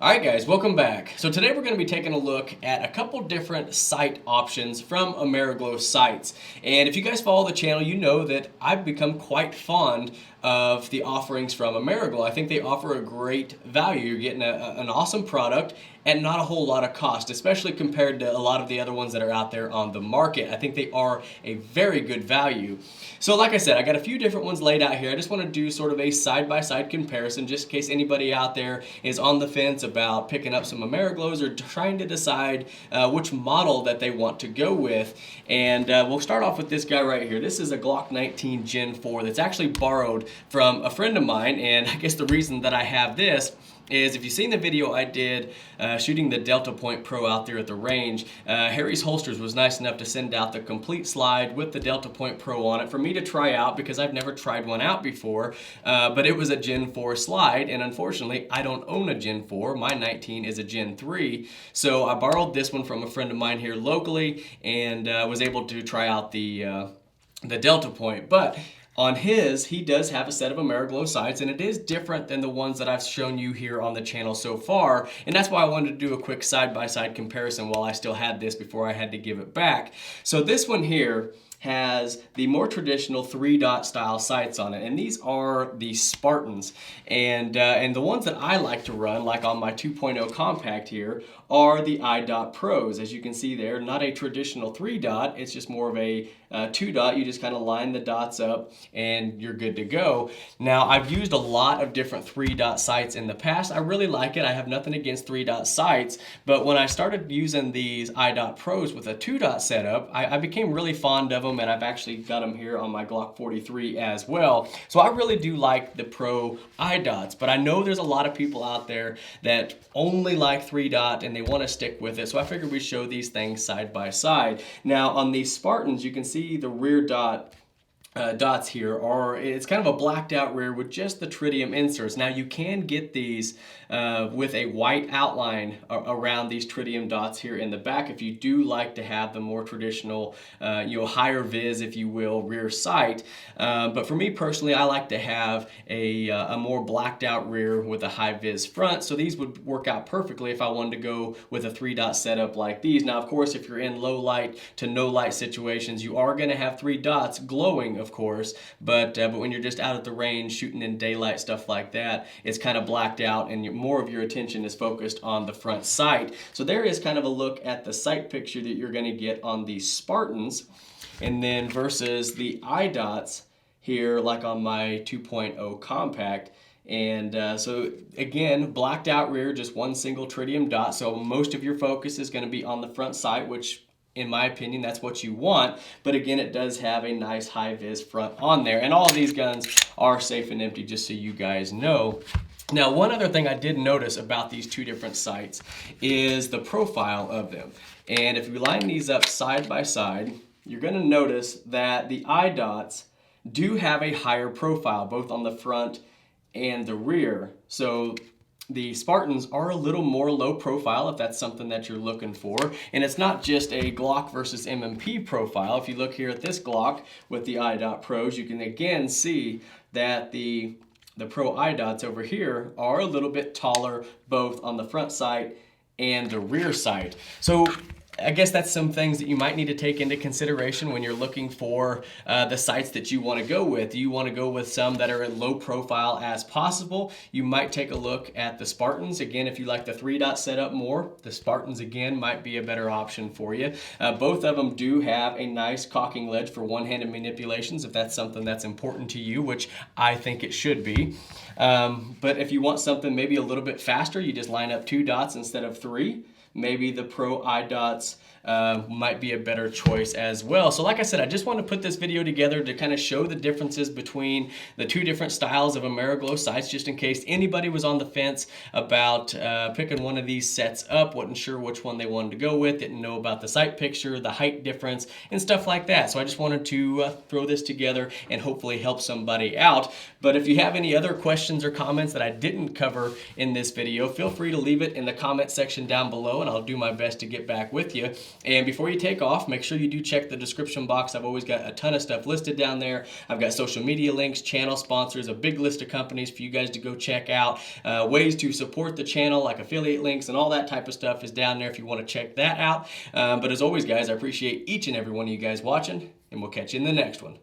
Alright guys, welcome back. So today we're going to be taking a look at a couple different sight options from Ameriglo sights. And if you guys follow the channel, you know that I've become quite fond of the offerings from Ameriglo. I think they offer a great value. You're getting an awesome product at not a whole lot of cost, especially compared to a lot of the other ones that are out there on the market. I think they are a very good value. So like I said, I got a few different ones laid out here. I just want to do sort of a side-by-side comparison just in case anybody out there is on the fence about picking up some Ameriglos or trying to decide which model that they want to go with. And we'll start off with this guy right here. This is a Glock 19 Gen 4 that's actually borrowed from a friend of mine, and I guess the reason that I have this is if you've seen the video I did shooting the Delta Point Pro out there at the range, Harry's Holsters was nice enough to send out the complete slide with the Delta Point Pro on it for me to try out because I've never tried one out before, but it was a Gen 4 slide, and unfortunately I don't own a Gen 4. My 19 is a Gen 3, so I borrowed this one from a friend of mine here locally and was able to try out the Delta Point. But on his, he does have a set of Ameriglo sights, and it is different than the ones that I've shown you here on the channel so far, and that's why I wanted to do a quick side-by-side comparison while I still had this before I had to give it back. So this one here has the more traditional 3-dot style sights on it, and these are the Spartans, and the ones that I like to run, like on my 2.0 compact here, are the iDot Pros. As you can see there, not a traditional 3-dot, it's just more of a 2-dot. You just kind of line the dots up and you're good to go. Now, I've used a lot of different 3-dot sights in the past. I really like it. I have nothing against 3-dot sights, but when I started using these iDot Pros with a 2-dot setup, I became really fond of them, and I've actually got them here on my Glock 43 as well. So I really do like the Pro iDots, but I know there's a lot of people out there that only like 3-dot and they want to stick with it, so I figured we show these things side by side. Now on these Spartans, you can see the rear dots here are, it's kind of a blacked out rear with just the tritium inserts. Now you can get these with a white outline around these tritium dots here in the back if you do like to have the more traditional, higher vis, if you will, rear sight. But for me personally, I like to have a more blacked out rear with a high vis front. So these would work out perfectly if I wanted to go with a 3-dot setup like these. Now, of course, if you're in low light to no light situations, you are going to have 3 dots glowing, of course, but when you're just out at the range shooting in daylight, stuff like that, it's kind of blacked out and more of your attention is focused on the front sight. So there is kind of a look at the sight picture that you're going to get on the Spartans, and then versus the iDots here, like on my 2.0 compact. And so again, blacked out rear, just one single tritium dot, so most of your focus is going to be on the front sight, which in my opinion, that's what you want. But again, it does have a nice high vis front on there. And all of these guns are safe and empty, just so you guys know. Now, one other thing I did notice about these two different sights is the profile of them. And if you line these up side by side, you're going to notice that the iDots do have a higher profile, both on the front and the rear. So the Spartans are a little more low profile if that's something that you're looking for. And it's not just a Glock versus M&P profile. If you look here at this Glock with the iDot Pros, you can again see that the Pro iDots over here are a little bit taller, both on the front sight and the rear sight. So I guess that's some things that you might need to take into consideration when you're looking for the sights that you want to go with. You want to go with some that are at low profile as possible. You might take a look at the Spartans. Again, if you like the 3-dot setup more, the Spartans again might be a better option for you. Both of them do have a nice cocking ledge for one-handed manipulations if that's something that's important to you, which I think it should be. But if you want something maybe a little bit faster, you just line up 2 dots instead of 3. Maybe the Pro iDots might be a better choice as well. So like I said, I just want to put this video together to kind of show the differences between the two different styles of Ameriglo sights, just in case anybody was on the fence about picking one of these sets up, wasn't sure which one they wanted to go with, didn't know about the sight picture, the height difference, and stuff like that. So I just wanted to throw this together and hopefully help somebody out. But if you have any other questions or comments that I didn't cover in this video, feel free to leave it in the comment section down below, and I'll do my best to get back with you. And before you take off, make sure you do check the description box. I've always got a ton of stuff listed down there. I've got social media links, channel sponsors, a big list of companies for you guys to go check out. Ways to support the channel, like affiliate links and all that type of stuff is down there if you want to check that out. But as always, guys, I appreciate each and every one of you guys watching, and we'll catch you in the next one.